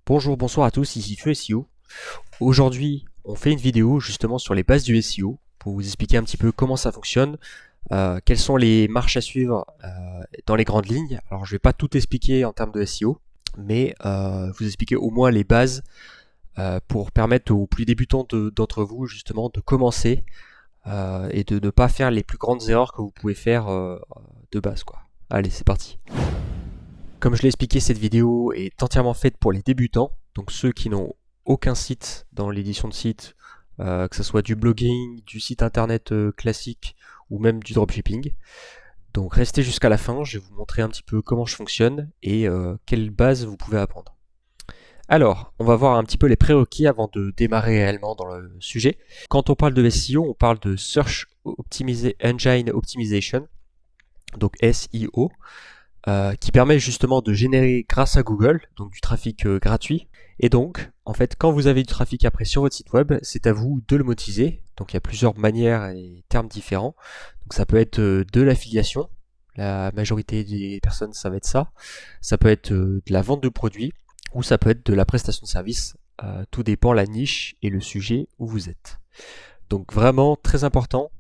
Bonjour, bonsoir à tous, ici Feu SEO. Aujourd'hui, on fait une vidéo justement sur les bases du SEO pour vous expliquer un petit peu comment ça fonctionne, quelles sont les marches à suivre dans les grandes lignes. Alors, je vais pas tout expliquer en termes de SEO, mais vous expliquer au moins les bases pour permettre aux plus débutants d'entre vous justement de commencer et de ne pas faire les plus grandes erreurs que vous pouvez faire de base, quoi. Allez, c'est parti. Comme je l'ai expliqué, cette vidéo est entièrement faite pour les débutants, donc ceux qui n'ont aucun site dans l'édition de site, que ce soit du blogging, du site internet classique ou même du dropshipping. Donc restez jusqu'à la fin, je vais vous montrer un petit peu comment je fonctionne et quelles bases vous pouvez apprendre. Alors, on va voir un petit peu les prérequis avant de démarrer réellement dans le sujet. Quand on parle de SEO, on parle de Search Engine Optimization, donc SEO. Qui permet justement de générer grâce à Google, donc du trafic gratuit. Et donc, en fait, quand vous avez du trafic après sur votre site web, c'est à vous de le monétiser. Donc il y a plusieurs manières et termes différents. Donc ça peut être de l'affiliation, la majorité des personnes ça va être ça. Ça peut être de la vente de produits, ou ça peut être de la prestation de service. Tout dépend la niche et le sujet où vous êtes. Donc vraiment très important.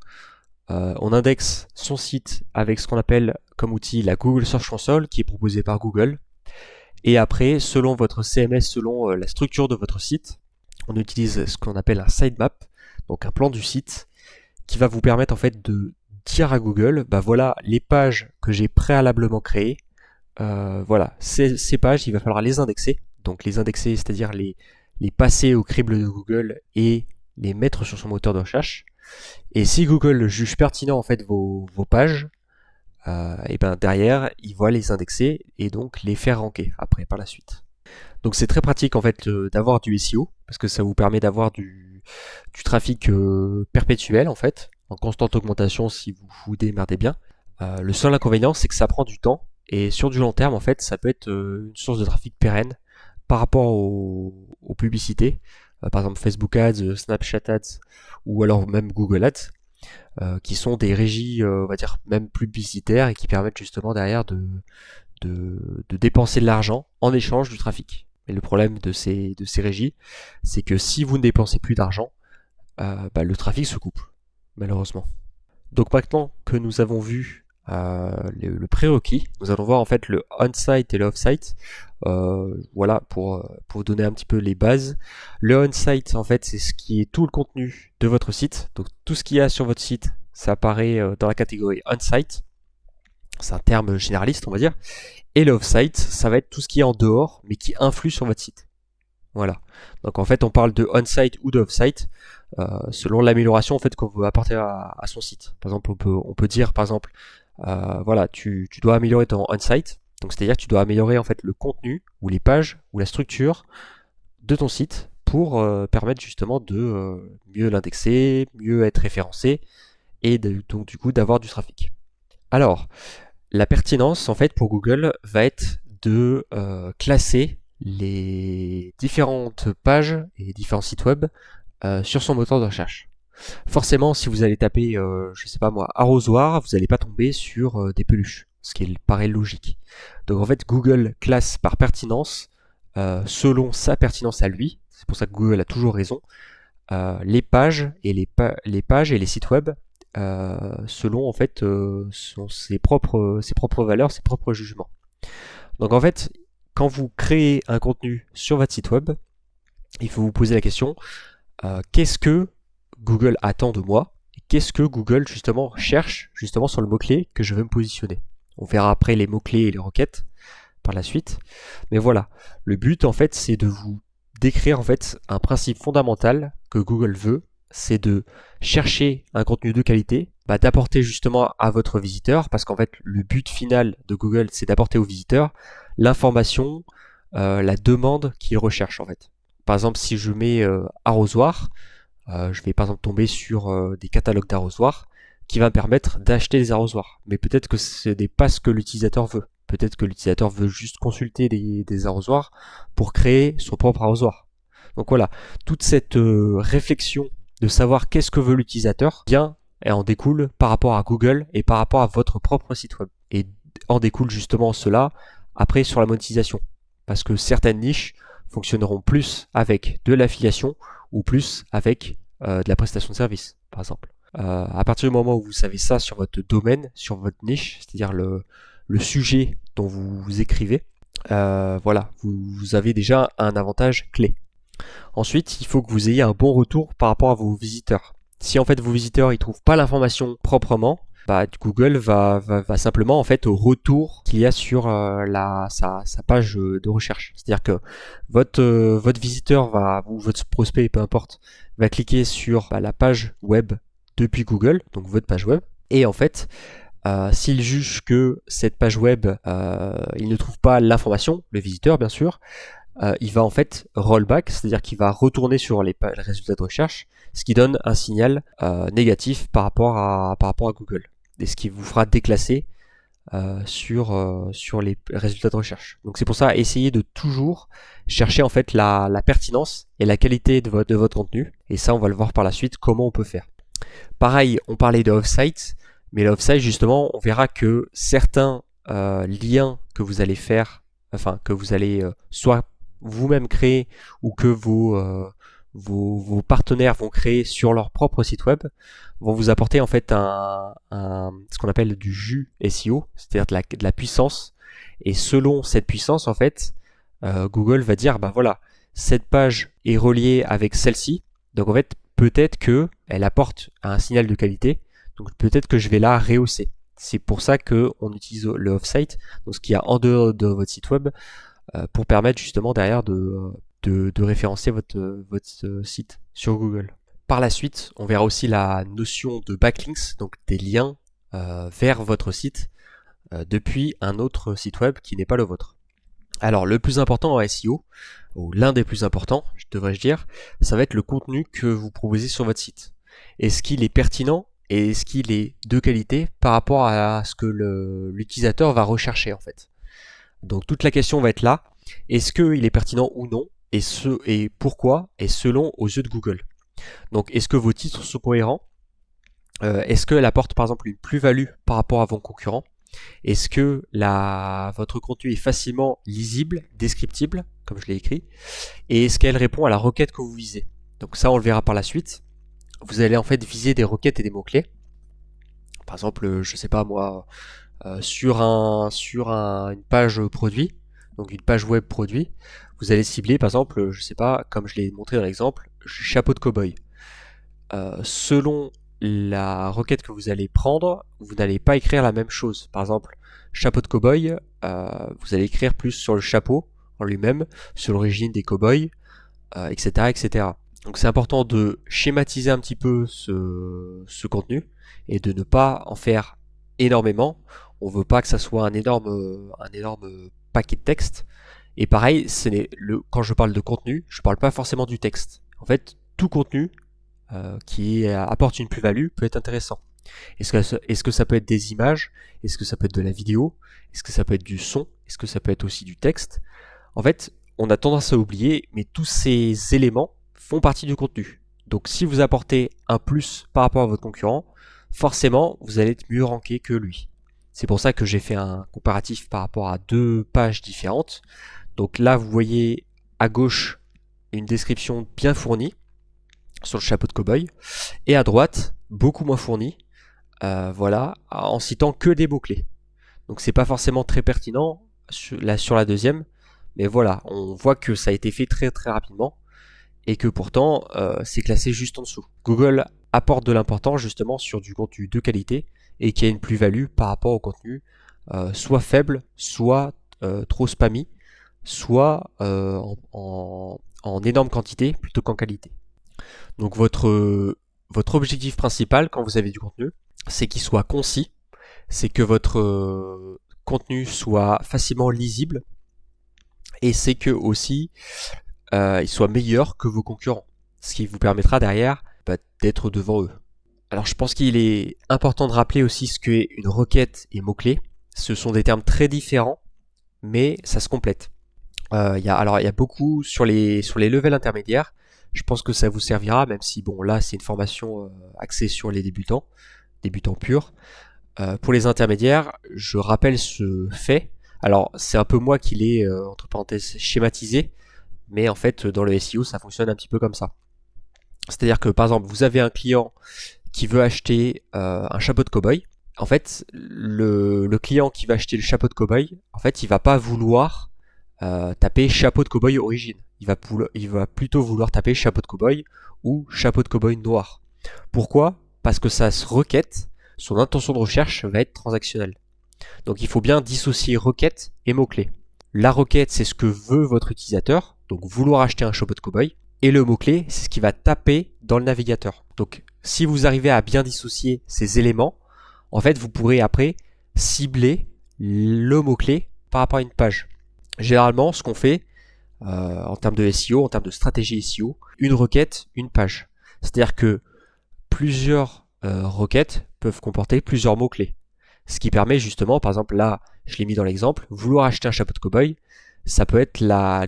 On indexe son site avec ce qu'on appelle comme outil la Google Search Console qui est proposée par Google. Et après, selon votre CMS, selon la structure de votre site, on utilise ce qu'on appelle un sitemap, donc un plan du site, qui va vous permettre en fait de dire à Google, bah voilà les pages que j'ai préalablement créées, voilà, ces pages, il va falloir les indexer. Donc les indexer, c'est-à-dire les passer au crible de Google et les mettre sur son moteur de recherche. Et si Google juge pertinent en fait vos pages, et ben derrière, il va les indexer et donc les faire ranker après par la suite. Donc c'est très pratique en fait d'avoir du SEO parce que ça vous permet d'avoir du trafic perpétuel en fait, en constante augmentation si vous vous démerdez bien. Le seul inconvénient c'est que ça prend du temps et sur du long terme en fait ça peut être une source de trafic pérenne par rapport aux publicités, par exemple Facebook Ads, Snapchat Ads ou alors même Google Ads. Qui sont des régies, on va dire, même publicitaires et qui permettent justement derrière de dépenser de l'argent en échange du trafic. Mais le problème de ces régies, c'est que si vous ne dépensez plus d'argent, le trafic se coupe, malheureusement. Donc maintenant que nous avons vu le prérequis, nous allons voir en fait le on-site et le off-site. Voilà pour vous donner un petit peu les bases. Le on-site en fait c'est ce qui est tout le contenu de votre site. Donc tout ce qu'il y a sur votre site, ça apparaît dans la catégorie on-site. C'est un terme généraliste on va dire. Et le off-site, ça va être tout ce qui est en dehors mais qui influe sur votre site. Voilà. Donc en fait on parle de on-site ou de off-site selon l'amélioration en fait qu'on veut apporter à son site. Par exemple on peut dire par exemple voilà, tu dois améliorer ton on-site, donc c'est-à-dire que tu dois améliorer en fait le contenu ou les pages ou la structure de ton site pour permettre justement de mieux l'indexer, mieux être référencé et donc du coup d'avoir du trafic. Alors, la pertinence en fait pour Google va être de classer les différentes pages et les différents sites web sur son moteur de recherche. Forcément, si vous allez taper, je sais pas moi, arrosoir, vous n'allez pas tomber sur des peluches, ce qui paraît logique. Donc en fait, Google classe par pertinence, selon sa pertinence à lui, c'est pour ça que Google a toujours raison, les pages et les pages et les sites web selon en fait ses propres valeurs, ses propres jugements. Donc en fait, quand vous créez un contenu sur votre site web, il faut vous poser la question qu'est-ce que Google attend de moi et qu'est-ce que Google justement cherche justement sur le mot-clé que je veux me positionner. On verra après les mots-clés et les requêtes par la suite. Mais voilà, le but en fait c'est de vous décrire en fait un principe fondamental que Google veut, c'est de chercher un contenu de qualité, d'apporter justement à votre visiteur, parce qu'en fait le but final de Google c'est d'apporter au visiteur l'information, la demande qu'il recherche en fait. Par exemple si je mets arrosoir, je vais par exemple tomber sur des catalogues d'arrosoirs qui va me permettre d'acheter des arrosoirs. Mais peut-être que ce n'est pas ce que l'utilisateur veut. Peut-être que l'utilisateur veut juste consulter des arrosoirs pour créer son propre arrosoir. Donc voilà, toute cette réflexion de savoir qu'est-ce que veut l'utilisateur vient et en découle par rapport à Google et par rapport à votre propre site web. Et en découle justement cela après sur la monétisation. Parce que certaines niches fonctionneront plus avec de l'affiliation ou plus avec de la prestation de service, par exemple. À partir du moment où vous savez ça sur votre domaine, sur votre niche, c'est-à-dire le sujet dont vous écrivez, voilà, vous avez déjà un avantage clé. Ensuite, il faut que vous ayez un bon retour par rapport à vos visiteurs. Si en fait vos visiteurs ils trouvent pas l'information proprement, bah, Google va simplement en fait au retour qu'il y a sur sa page de recherche. C'est-à-dire que votre visiteur ou votre prospect, peu importe, va cliquer sur la page web depuis Google, donc votre page web, et en fait s'il juge que cette page web, il ne trouve pas l'information, le visiteur bien sûr, il va en fait rollback, c'est-à-dire qu'il va retourner sur les résultats de recherche, ce qui donne un signal négatif par rapport à Google, et ce qui vous fera déclasser sur les résultats de recherche. Donc c'est pour ça, essayez de toujours chercher en fait la pertinence et la qualité de votre contenu, et ça on va le voir par la suite comment on peut faire. Pareil, on parlait de off-site, mais l'off-site justement, on verra que certains liens que vous allez faire, enfin que vous allez soit vous-même créer ou que vos partenaires vont créer sur leur propre site web, vont vous apporter en fait ce qu'on appelle du jus SEO, c'est-à-dire de la puissance. Et selon cette puissance, en fait, Google va dire, bah voilà, cette page est reliée avec celle-ci, donc en fait, peut-être que elle apporte un signal de qualité, donc peut-être que je vais la rehausser. C'est pour ça qu'on utilise le off-site, donc ce qu'il y a en dehors de votre site web, pour permettre justement derrière de référencer votre site sur Google. Par la suite, on verra aussi la notion de backlinks, donc des liens vers votre site depuis un autre site web qui n'est pas le vôtre. Alors le plus important en SEO, ou l'un des plus importants, devrais-je dire, ça va être le contenu que vous proposez sur votre site. Est-ce qu'il est pertinent et est-ce qu'il est de qualité par rapport à ce que l'utilisateur va rechercher en fait. Donc toute la question va être là, est-ce qu'il est pertinent ou non, et pourquoi, et selon aux yeux de Google. Donc est-ce que vos titres sont cohérents, est-ce qu'elle apporte par exemple une plus-value par rapport à vos concurrents, est-ce que votre contenu est facilement lisible, descriptible, comme je l'ai écrit, et est-ce qu'elle répond à la requête que vous visez. Donc ça on le verra par la suite. Vous allez en fait viser des requêtes et des mots-clés. Par exemple, je sais pas moi, sur une page produit, donc une page web produit, vous allez cibler par exemple, je sais pas, comme je l'ai montré dans l'exemple, chapeau de cow-boy. Selon la requête que vous allez prendre, vous n'allez pas écrire la même chose. Par exemple, chapeau de cow-boy, vous allez écrire plus sur le chapeau en lui-même, sur l'origine des cow-boys, etc., etc. Donc c'est important de schématiser un petit peu ce contenu et de ne pas en faire énormément. On veut pas que ça soit un énorme paquet de texte. Et pareil, quand je parle de contenu, je parle pas forcément du texte. En fait, tout contenu qui apporte une plus-value peut être intéressant. Est-ce que ça peut être des images? Est-ce que ça peut être de la vidéo? Est-ce que ça peut être du son? Est-ce que ça peut être aussi du texte? En fait, on a tendance à oublier, mais tous ces éléments font partie du contenu. Donc si vous apportez un plus par rapport à votre concurrent, forcément, vous allez être mieux ranké que lui. C'est pour ça que j'ai fait un comparatif par rapport à deux pages différentes. Donc là, vous voyez à gauche une description bien fournie sur le chapeau de cow-boy, et à droite, beaucoup moins fournie, voilà, en citant que des mots-clés. Donc c'est pas forcément très pertinent sur la deuxième, mais voilà, on voit que ça a été fait très très rapidement, et que pourtant c'est classé juste en dessous. Google apporte de l'importance justement sur du contenu de qualité, et qui a une plus-value par rapport au contenu soit faible, soit trop spammy, soit en énorme quantité plutôt qu'en qualité. Donc votre objectif principal quand vous avez du contenu, c'est qu'il soit concis, c'est que votre contenu soit facilement lisible, et c'est que aussi il soit meilleur que vos concurrents, ce qui vous permettra derrière d'être devant eux. Alors je pense qu'il est important de rappeler aussi ce qu'est une requête et mot-clé. Ce sont des termes très différents, mais ça se complète. Il y a beaucoup sur les levels intermédiaires. Je pense que ça vous servira, même si bon là c'est une formation axée sur les débutants purs. Pour les intermédiaires, je rappelle ce fait. Alors c'est un peu moi qui l'ai entre parenthèses schématisé, mais en fait dans le SEO ça fonctionne un petit peu comme ça. C'est-à-dire que par exemple vous avez un client qui veut acheter un chapeau de cow-boy. En fait le client qui va acheter le chapeau de cow-boy, en fait il va pas vouloir taper chapeau de cow-boy origine. Il va plutôt vouloir taper chapeau de cow-boy ou chapeau de cow-boy noir. Pourquoi? Parce que sa requête, son intention de recherche va être transactionnelle. Donc il faut bien dissocier requête et mot-clé. La requête, c'est ce que veut votre utilisateur, donc vouloir acheter un chapeau de cow-boy. Et le mot-clé, c'est ce qu'il va taper dans le navigateur. Donc si vous arrivez à bien dissocier ces éléments, en fait vous pourrez après cibler le mot-clé par rapport à une page. Généralement, ce qu'on fait en termes de SEO, en termes de stratégie SEO, une requête, une page. C'est-à-dire que plusieurs requêtes peuvent comporter plusieurs mots-clés. Ce qui permet justement, par exemple là, je l'ai mis dans l'exemple, vouloir acheter un chapeau de cow-boy, ça peut être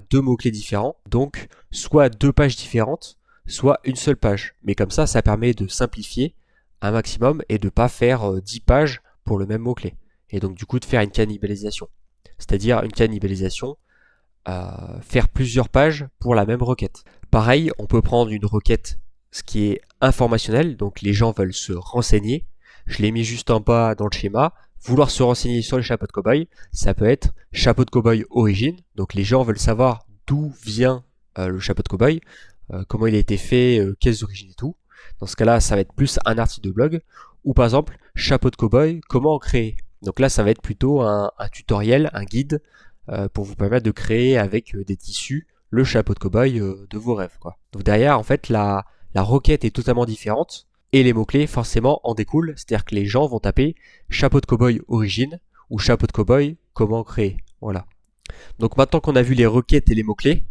deux mots-clés différents, donc soit deux pages différentes, soit une seule page. Mais comme ça permet de simplifier un maximum et de ne pas faire 10 pages pour le même mot-clé. Et donc du coup de faire une cannibalisation. C'est-à-dire une cannibalisation, faire plusieurs pages pour la même requête. Pareil, on peut prendre une requête ce qui est informationnel, donc les gens veulent se renseigner. Je l'ai mis juste en bas dans le schéma. Vouloir se renseigner sur le chapeau de cow-boy, ça peut être chapeau de cow-boy origine, donc les gens veulent savoir d'où vient le chapeau de cow-boy, comment il a été fait, quelles origines et tout. Dans ce cas-là, ça va être plus un article de blog, ou par exemple, chapeau de cow-boy, comment en créer. Donc là, ça va être plutôt un tutoriel, un guide, pour vous permettre de créer avec des tissus le chapeau de cow-boy de vos rêves, quoi. Donc derrière, en fait, la requête est totalement différente, et les mots-clés forcément en découlent, c'est-à-dire que les gens vont taper chapeau de cow-boy origine, ou chapeau de cow-boy comment créer. Voilà. Donc maintenant qu'on a vu les requêtes et les mots-clés,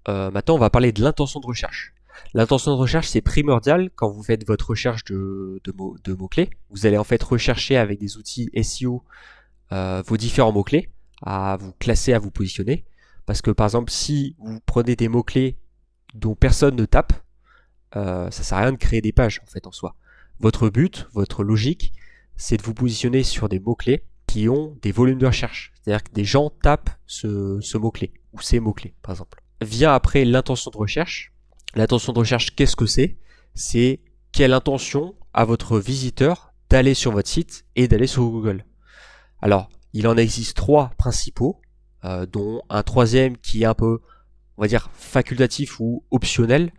maintenant on va parler de l'intention de recherche. L'intention de recherche, c'est primordial quand vous faites votre recherche de mots-clés. Vous allez en fait rechercher avec des outils SEO vos différents mots-clés, à vous classer, à vous positionner. Parce que par exemple, si vous prenez des mots-clés dont personne ne tape, ça sert à rien de créer des pages en fait en soi. Votre but, votre logique, c'est de vous positionner sur des mots-clés qui ont des volumes de recherche. C'est-à-dire que des gens tapent ce mot-clé, ou ces mots-clés par exemple. Vient après l'intention de recherche. L'intention de recherche, qu'est-ce que c'est? C'est quelle intention a votre visiteur d'aller sur votre site et d'aller sur Google. Alors, il en existe 3 principaux, dont un troisième qui est un peu, on va dire, facultatif ou optionnel.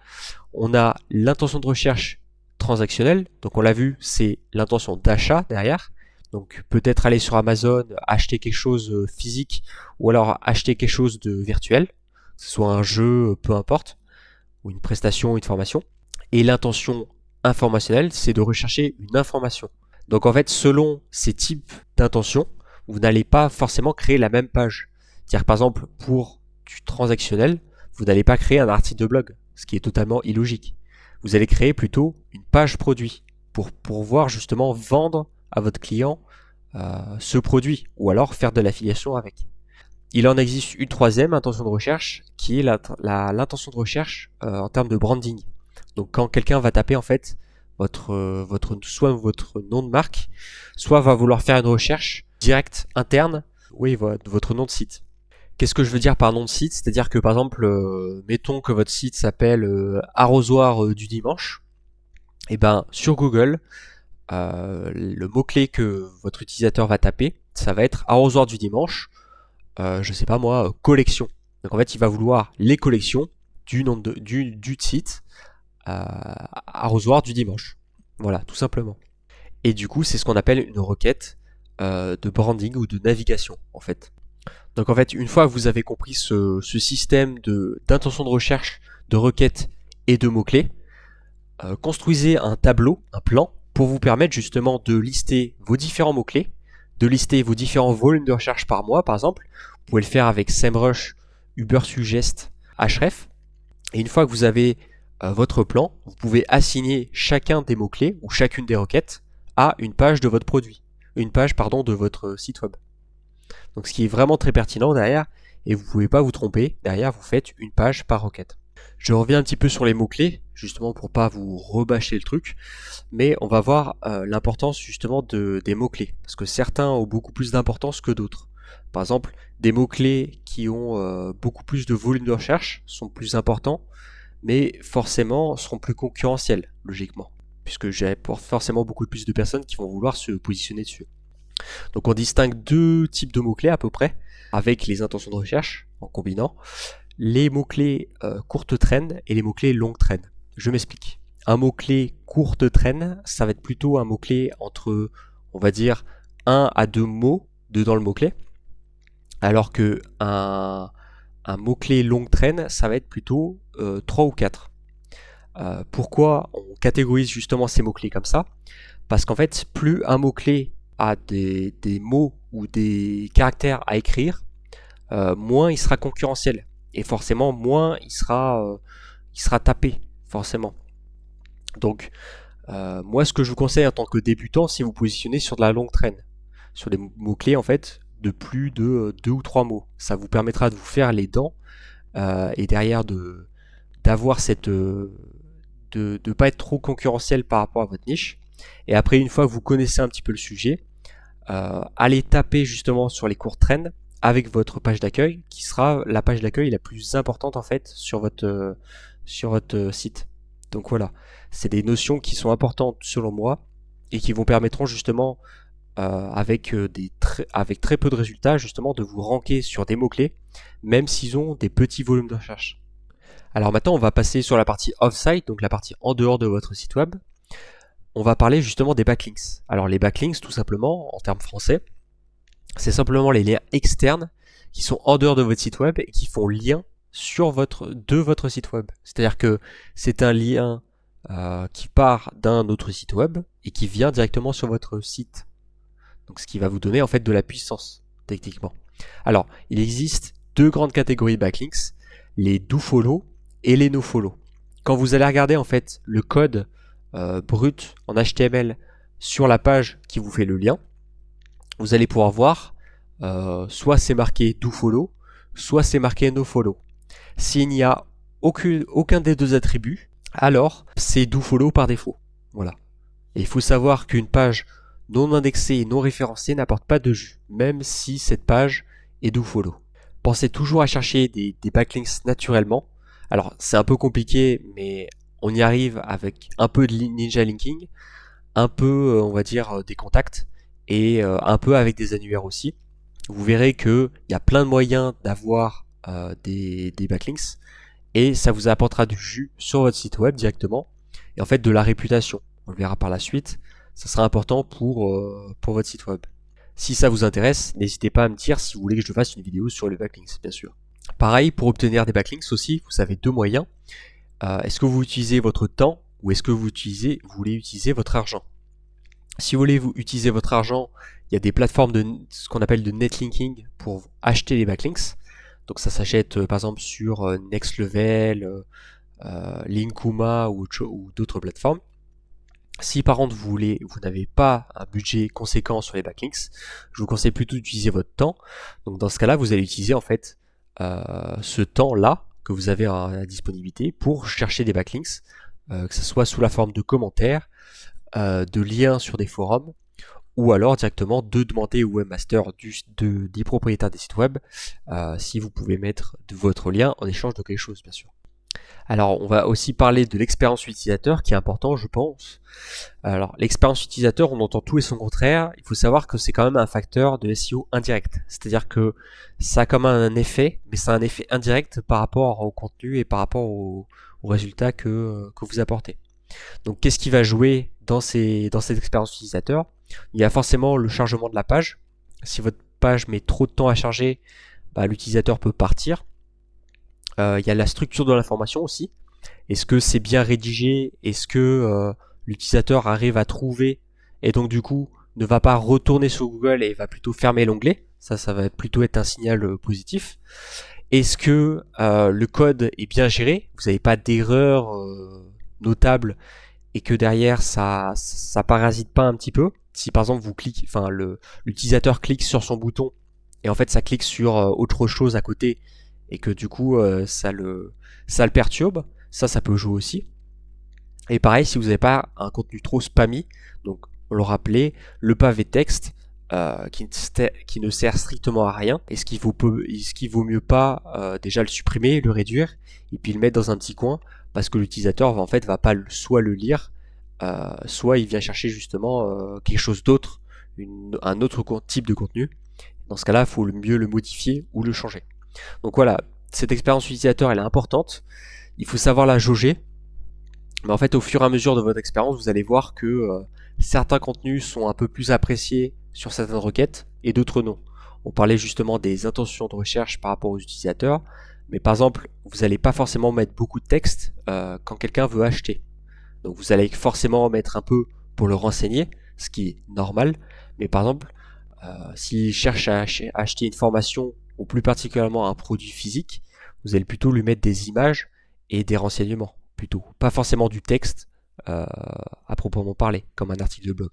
On a l'intention de recherche transactionnelle, donc on l'a vu, c'est l'intention d'achat derrière. Donc peut-être aller sur Amazon, acheter quelque chose physique, ou alors acheter quelque chose de virtuel, que ce soit un jeu, peu importe, ou une prestation, une formation. Et l'intention informationnelle, c'est de rechercher une information. Donc en fait, selon ces types d'intentions, vous n'allez pas forcément créer la même page. C'est-à-dire par exemple, pour du transactionnel, vous n'allez pas créer un article de blog, ce qui est totalement illogique. Vous allez créer plutôt une page produit pour pouvoir justement vendre à votre client ce produit, ou alors faire de l'affiliation avec. Il en existe une troisième intention de recherche qui est l'intention de recherche en termes de branding. Donc quand quelqu'un va taper en fait soit votre nom de marque, soit va vouloir faire une recherche directe interne, oui, votre nom de site. Qu'est-ce que je veux dire par nom de site? C'est-à-dire que par exemple, mettons que votre site s'appelle arrosoir du dimanche. Et ben sur Google, le mot-clé que votre utilisateur va taper, ça va être arrosoir du dimanche, je sais pas moi, collection. Donc en fait, il va vouloir les collections du nom du site arrosoir du dimanche. Voilà, tout simplement. Et du coup, c'est ce qu'on appelle une requête de branding ou de navigation, en fait. Donc en fait, une fois que vous avez compris ce système d'intention de recherche, de requête et de mots-clés, construisez un tableau, un plan, pour vous permettre justement de lister vos différents mots-clés, de lister vos différents volumes de recherche par mois, par exemple. Vous pouvez le faire avec SEMrush, Ubersuggest, Ahrefs. Et une fois que vous avez votre plan, vous pouvez assigner chacun des mots-clés ou chacune des requêtes à une page de votre produit, de votre site web. Donc ce qui est vraiment très pertinent derrière, et vous ne pouvez pas vous tromper, derrière vous faites une page par requête. Je reviens un petit peu sur les mots-clés, justement pour pas vous rebâcher le truc, mais on va voir l'importance justement des mots-clés, parce que certains ont beaucoup plus d'importance que d'autres. Par exemple, des mots-clés qui ont beaucoup plus de volume de recherche sont plus importants, mais forcément seront plus concurrentiels, logiquement, puisque j'ai forcément beaucoup plus de personnes qui vont vouloir se positionner dessus. Donc on distingue deux types de mots-clés à peu près, avec les intentions de recherche, en combinant les mots-clés courte traîne et les mots-clés longue traîne. Je m'explique. Un mot-clé courte traîne, ça va être plutôt un mot-clé entre, on va dire, 1 à 2 mots dedans le mot-clé, alors que un mot-clé longue traîne, ça va être plutôt 3 ou 4. Pourquoi on catégorise justement ces mots-clés comme ça? Parce qu'en fait, plus un mot-clé a des mots ou des caractères à écrire, moins il sera concurrentiel. Et forcément, moins il sera tapé, forcément. Donc, moi, ce que je vous conseille en tant que débutant, c'est vous positionner sur de la longue traîne. Sur des mots-clés, en fait, de plus de 2 ou 3 mots. Ça vous permettra de vous faire les dents et derrière d'avoir cette... de ne pas être trop concurrentiel par rapport à votre niche. Et après, une fois que vous connaissez un petit peu le sujet, allez taper justement sur les courtes traînes avec votre page d'accueil, qui sera la page d'accueil la plus importante en fait sur votre site. Donc voilà, c'est des notions qui sont importantes selon moi et qui vous permettront justement avec très peu de résultats justement de vous ranker sur des mots-clés, même s'ils ont des petits volumes de recherche. Alors maintenant, on va passer sur la partie off-site, donc la partie en dehors de votre site web. On va parler justement des backlinks. Alors les backlinks, tout simplement, en termes français, c'est simplement les liens externes qui sont en dehors de votre site web et qui font lien de votre site web. C'est-à-dire que c'est un lien qui part d'un autre site web et qui vient directement sur votre site. Donc ce qui va vous donner en fait de la puissance, techniquement. Alors, il existe deux grandes catégories de backlinks, les dofollow et les nofollow. Quand vous allez regarder en fait le code brut en HTML sur la page qui vous fait le lien, vous allez pouvoir voir soit c'est marqué dofollow, soit c'est marqué nofollow. S'il n'y a aucun des deux attributs, alors c'est dofollow par défaut. Voilà. Et il faut savoir qu'une page non indexée et non référencée n'apporte pas de jus, même si cette page est dofollow. Pensez toujours à chercher des backlinks naturellement. Alors c'est un peu compliqué, mais on y arrive avec un peu de ninja linking, un peu on va dire des contacts et un peu avec des annuaires aussi. Vous verrez qu'il y a plein de moyens d'avoir des backlinks et ça vous apportera du jus sur votre site web directement et en fait de la réputation. On le verra par la suite. Ça sera important pour votre site web. Si ça vous intéresse, n'hésitez pas à me dire si vous voulez que je fasse une vidéo sur les backlinks, bien sûr. Pareil, pour obtenir des backlinks aussi, vous avez deux moyens. Est-ce que vous utilisez votre temps ou est-ce que vous voulez utiliser votre argent? Si vous voulez utiliser votre argent, il y a des plateformes de ce qu'on appelle de netlinking pour acheter les backlinks. Donc ça s'achète par exemple sur Next Level, Linkuma ou d'autres plateformes. Si par contre vous n'avez pas un budget conséquent sur les backlinks, je vous conseille plutôt d'utiliser votre temps. Donc dans ce cas-là, vous allez utiliser en fait ce temps-là que vous avez à la disponibilité pour chercher des backlinks, que ce soit sous la forme de commentaires, de liens sur des forums, ou alors directement de demander au webmaster des propriétaires des sites web si vous pouvez mettre de votre lien en échange de quelque chose, bien sûr. Alors, on va aussi parler de l'expérience utilisateur qui est important, je pense. Alors, l'expérience utilisateur, on entend tout et son contraire. Il faut savoir que c'est quand même un facteur de SEO indirect. C'est-à-dire que ça a quand même un effet, mais c'est un effet indirect par rapport au contenu et par rapport aux résultats que vous apportez. Donc, qu'est-ce qui va jouer dans cette expérience utilisateur? Il y a forcément le chargement de la page. Si votre page met trop de temps à charger, l'utilisateur peut partir. Il y a la structure de l'information aussi. Est-ce que c'est bien rédigé? Est-ce que l'utilisateur arrive à trouver et donc du coup ne va pas retourner sur Google et va plutôt fermer l'onglet? Ça va plutôt être un signal positif. Est-ce que le code est bien géré? Vous n'avez pas d'erreur notable et que derrière ça parasite pas un petit peu? Si par exemple l'utilisateur clique sur son bouton et en fait ça clique sur autre chose à côté et que du coup ça le perturbe, ça peut jouer aussi. Et pareil, si vous n'avez pas un contenu trop spammy, donc on le rappelait, le pavé texte, qui ne sert strictement à rien. Est-ce qu'il vaut mieux pas déjà le supprimer, le réduire, et puis le mettre dans un petit coin, parce que l'utilisateur va pas soit le lire, soit il vient chercher justement quelque chose d'autre, un autre type de contenu. Dans ce cas-là, il faut mieux le modifier ou le changer. Donc voilà, cette expérience utilisateur, elle est importante. Il faut savoir la jauger. Mais en fait, au fur et à mesure de votre expérience, vous allez voir que certains contenus sont un peu plus appréciés sur certaines requêtes et d'autres non. On parlait justement des intentions de recherche par rapport aux utilisateurs, mais par exemple, vous n'allez pas forcément mettre beaucoup de texte quand quelqu'un veut acheter. Donc vous allez forcément mettre un peu pour le renseigner, ce qui est normal, mais par exemple, s'il cherche à acheter une formation ou plus particulièrement un produit physique, vous allez plutôt lui mettre des images et des renseignements, plutôt. Pas forcément du texte à proprement parler, comme un article de blog.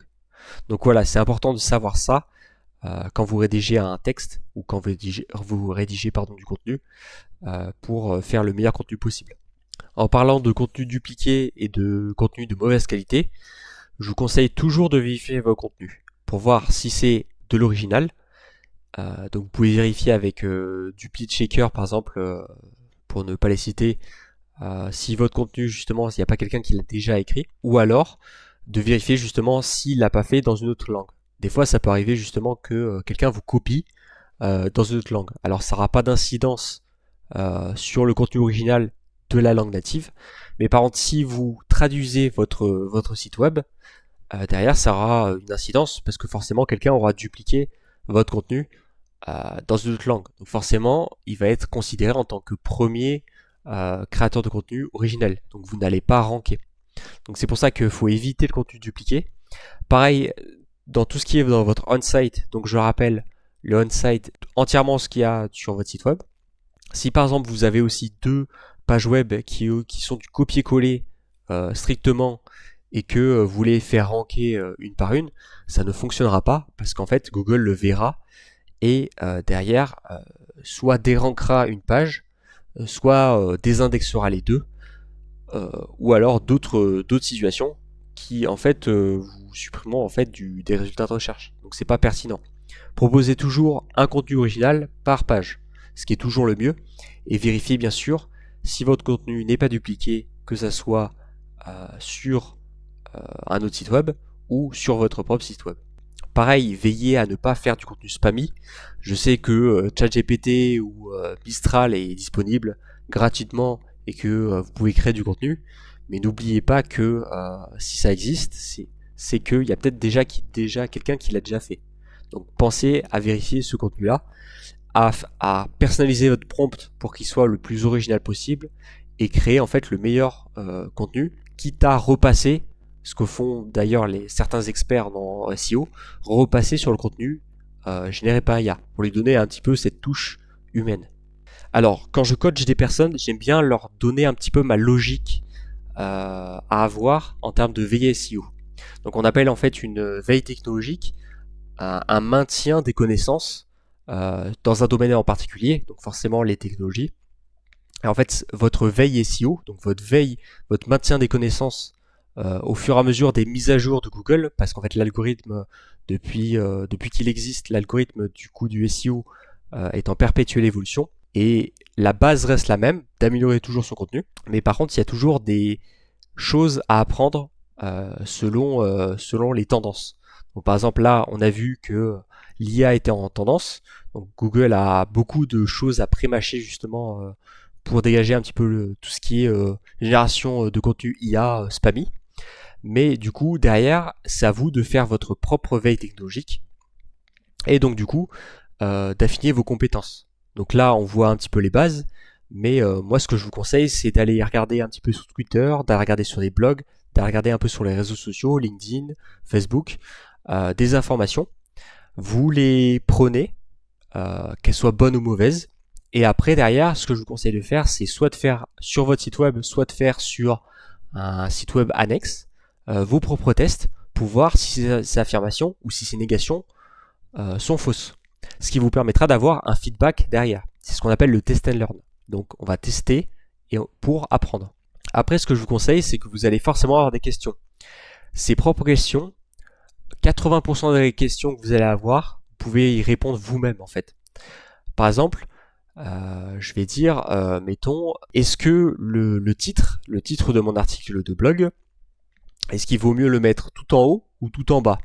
Donc voilà, c'est important de savoir ça quand vous rédigez un texte ou quand vous rédigez du contenu pour faire le meilleur contenu possible. En parlant de contenu dupliqué et de contenu de mauvaise qualité, je vous conseille toujours de vérifier vos contenus pour voir si c'est de l'original. Donc vous pouvez vérifier avec DupliChecker par exemple, pour ne pas les citer, si votre contenu justement, s'il n'y a pas quelqu'un qui l'a déjà écrit, ou alors de vérifier justement s'il l'a pas fait dans une autre langue. Des fois ça peut arriver justement que quelqu'un vous copie dans une autre langue. Alors ça n'aura pas d'incidence sur le contenu original de la langue native, mais par contre si vous traduisez votre site web, derrière ça aura une incidence parce que forcément quelqu'un aura dupliqué votre contenu dans une autre langue. Donc forcément il va être considéré en tant que premier créateur de contenu originel. Donc vous n'allez pas ranker. Donc c'est pour ça qu'il faut éviter le contenu dupliqué. Pareil dans tout ce qui est dans votre on-site. Donc je rappelle, le on-site, entièrement ce qu'il y a sur votre site web. Si par exemple vous avez aussi deux pages web qui sont du copier-coller strictement et que vous voulez faire ranker une par une, ça ne fonctionnera pas parce qu'en fait Google le verra et derrière soit dérankera une page, soit désindexera les deux, ou alors d'autres situations qui en fait vous supprimeront en fait des résultats de recherche. Donc c'est pas pertinent. Proposez toujours un contenu original par page, ce qui est toujours le mieux, et vérifiez bien sûr si votre contenu n'est pas dupliqué, que ça soit sur un autre site web ou sur votre propre site web. Pareil, veillez à ne pas faire du contenu spammy. Je sais que ChatGPT ou Mistral est disponible gratuitement et que vous pouvez créer du contenu, mais n'oubliez pas que si ça existe, c'est qu'il y a peut-être déjà quelqu'un qui l'a déjà fait. Donc pensez à vérifier ce contenu-là, à personnaliser votre prompt pour qu'il soit le plus original possible et créer en fait le meilleur contenu, quitte à repasser ce que font d'ailleurs certains experts dans SEO, repasser sur le contenu généré par IA pour lui donner un petit peu cette touche humaine. Alors, quand je coach des personnes, j'aime bien leur donner un petit peu ma logique à avoir en termes de veille SEO. Donc, on appelle en fait une veille technologique un maintien des connaissances dans un domaine en particulier, donc forcément les technologies. Et en fait, votre veille SEO, donc votre maintien des connaissances au fur et à mesure des mises à jour de Google, parce qu'en fait l'algorithme, depuis qu'il existe, l'algorithme du SEO est en perpétuelle évolution, et la base reste la même, d'améliorer toujours son contenu, mais par contre il y a toujours des choses à apprendre selon les tendances. Donc par exemple là, on a vu que l'IA était en tendance, donc Google a beaucoup de choses à prémâcher justement pour dégager un petit peu tout ce qui est génération de contenu IA spammy. Mais du coup, derrière, c'est à vous de faire votre propre veille technologique et donc du coup, d'affiner vos compétences. Donc là, on voit un petit peu les bases, mais moi, ce que je vous conseille, c'est d'aller regarder un petit peu sur Twitter, d'aller regarder sur les blogs, d'aller regarder un peu sur les réseaux sociaux, LinkedIn, Facebook, des informations. Vous les prenez, qu'elles soient bonnes ou mauvaises, et après, derrière, ce que je vous conseille de faire, c'est soit de faire sur votre site web, soit de faire sur un site web annexe, vos propres tests pour voir si ces affirmations ou si ces négations sont fausses. Ce qui vous permettra d'avoir un feedback derrière. C'est ce qu'on appelle le test and learn. Donc on va tester pour apprendre. Après, ce que je vous conseille, c'est que vous allez forcément avoir des questions. Ces propres questions, 80% des questions que vous allez avoir, vous pouvez y répondre vous-même en fait. Par exemple, je vais dire, mettons, est-ce que le titre de mon article de blog, est-ce qu'il vaut mieux le mettre tout en haut ou tout en bas?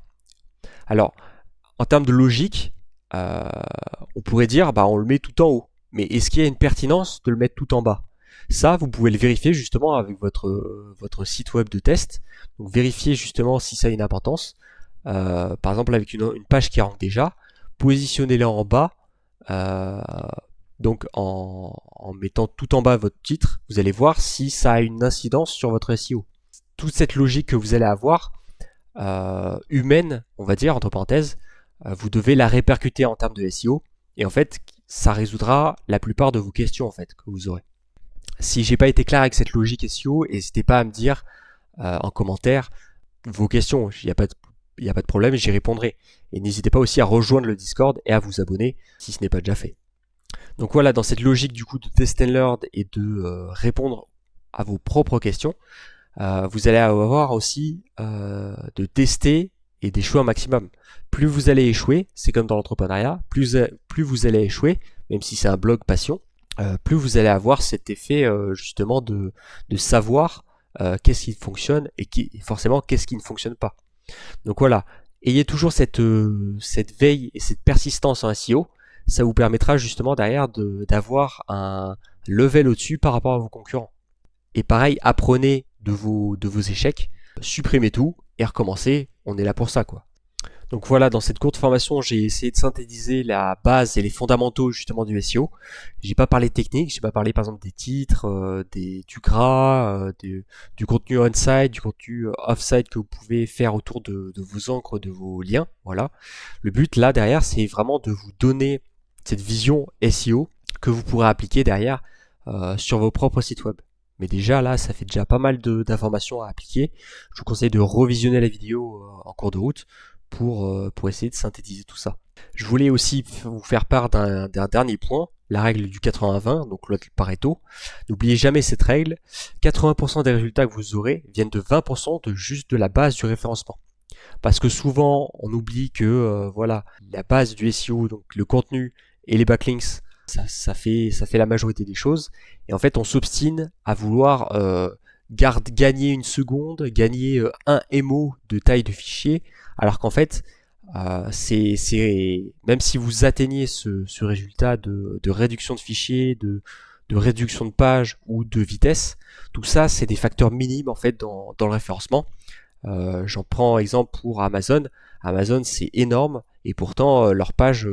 Alors, en termes de logique, on pourrait dire, on le met tout en haut. Mais est-ce qu'il y a une pertinence de le mettre tout en bas? Ça, vous pouvez le vérifier justement avec votre site web de test. Donc, vérifiez justement si ça a une importance. Par exemple, avec une page qui rank déjà, positionnez-la en bas. Donc, en mettant tout en bas votre titre, vous allez voir si ça a une incidence sur votre SEO. Toute cette logique que vous allez avoir, humaine, on va dire, entre parenthèses, vous devez la répercuter en termes de SEO. Et en fait, ça résoudra la plupart de vos questions en fait que vous aurez. Si j'ai pas été clair avec cette logique SEO, n'hésitez pas à me dire en commentaire vos questions. Il n'y a pas de problème, j'y répondrai. Et n'hésitez pas aussi à rejoindre le Discord et à vous abonner si ce n'est pas déjà fait. Donc voilà, dans cette logique du coup de test and learn et de répondre à vos propres questions, vous allez avoir aussi de tester et d'échouer un maximum. Plus vous allez échouer, c'est comme dans l'entrepreneuriat, plus vous allez échouer, même si c'est un blog passion, plus vous allez avoir cet effet justement de savoir qu'est-ce qui fonctionne et forcément qu'est-ce qui ne fonctionne pas. Donc voilà, ayez toujours cette veille et cette persistance en SEO, ça vous permettra justement derrière d'avoir un level au-dessus par rapport à vos concurrents. Et pareil, apprenez de vos échecs, supprimez tout et recommencez, on est là pour ça quoi. Donc voilà, dans cette courte formation, j'ai essayé de synthétiser la base et les fondamentaux justement du SEO. J'ai pas parlé de technique, j'ai pas parlé par exemple des titres, du gras, du contenu on-site, du contenu off-site que vous pouvez faire autour de vos encres, de vos liens. Voilà. Le but là derrière, c'est vraiment de vous donner cette vision SEO que vous pourrez appliquer derrière sur vos propres sites web. Mais déjà là, ça fait déjà pas mal d'informations à appliquer. Je vous conseille de revisionner la vidéo en cours de route pour essayer de synthétiser tout ça. Je voulais aussi vous faire part d'un dernier point, la règle du 80-20, donc le Pareto. N'oubliez jamais cette règle, 80% des résultats que vous aurez viennent de 20% de juste de la base du référencement. Parce que souvent, on oublie que voilà, la base du SEO, donc le contenu et les backlinks, ça fait la majorité des choses. Et en fait, on s'obstine à vouloir gagner une seconde, gagner un MO de taille de fichier, alors qu'en fait, même si vous atteignez ce résultat de réduction de fichiers, de réduction de page ou de vitesse, tout ça, c'est des facteurs minimes en fait dans le référencement. J'en prends exemple pour Amazon. Amazon, c'est énorme et pourtant leur page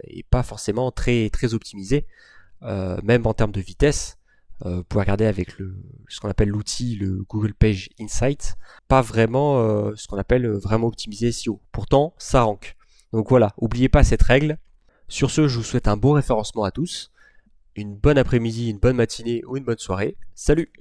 est pas forcément très très optimisée, même en termes de vitesse. Vous pouvez regarder avec ce qu'on appelle l'outil, le Google Page Insight, pas vraiment ce qu'on appelle vraiment optimisé SEO. Pourtant, ça rank. Donc voilà, n'oubliez pas cette règle. Sur ce, je vous souhaite un bon référencement à tous, une bonne après-midi, une bonne matinée ou une bonne soirée. Salut!